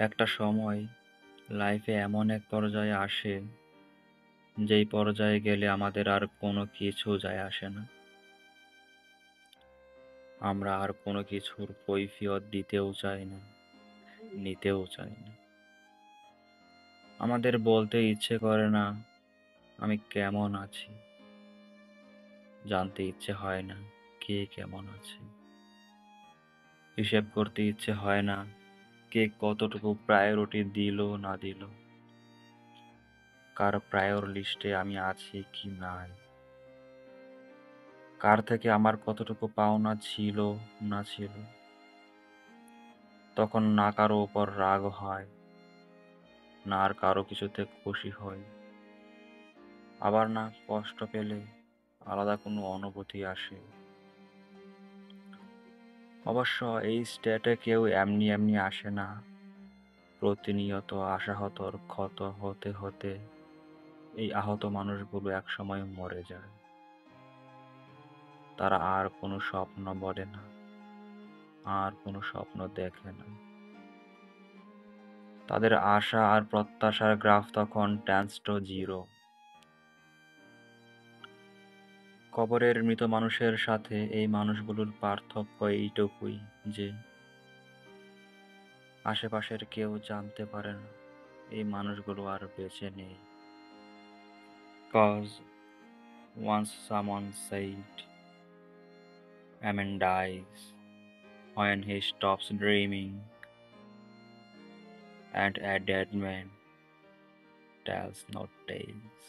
একটা সময় লাইফে এমন এক পর্যায়ে আসে, যেই পর্যায়ে গেলে আমাদের আর কোনো কিছু যায় আসে না। আমরা আর কোনো কিছুর কৈফিয়ত দিতেও চাই না, নিতেও চাই না। আমাদের বলতে ইচ্ছে করে না আমি কেমন আছি, জানতে ইচ্ছে হয় না কে কেমন আছে, হিসেব করতে ইচ্ছে হয় না কে কতটুকু প্রায়োরিটি দিল না দিল, কার প্রায়োর লিস্টে আমি আছি কি নাই, কার থেকে আমার কতটুকু পাওনা ছিল না ছিল। তখন না কারো উপর রাগ হয়, না আর কারো কিছুতে খুশি হই, আবার না কষ্ট পেলে আলাদা কোনো অনুভূতি আসে। অবশ্য এই স্টেটে কেউ এমনি এমনি আসে না। প্রতিনিয়ত আশাহতর ক্ষত হতে হতে এই আহত মানুষগুলো একসময় মরে যায়। তারা আর কোনো স্বপ্ন বলে না, আর কোনো স্বপ্ন দেখে না। তাদের আশা আর প্রত্যাশার গ্রাফ তখন টেন্ডস টু জিরো। কবরের মৃত মানুষের সাথে এই মানুষগুলোর পার্থক্য এইটুকুই যে আশেপাশের কেউ জানতে পারে না এই মানুষগুলো আর বেঁচে নেই। Cause once someone said, "A man dies when he stops dreaming, and a dead man tells no tales."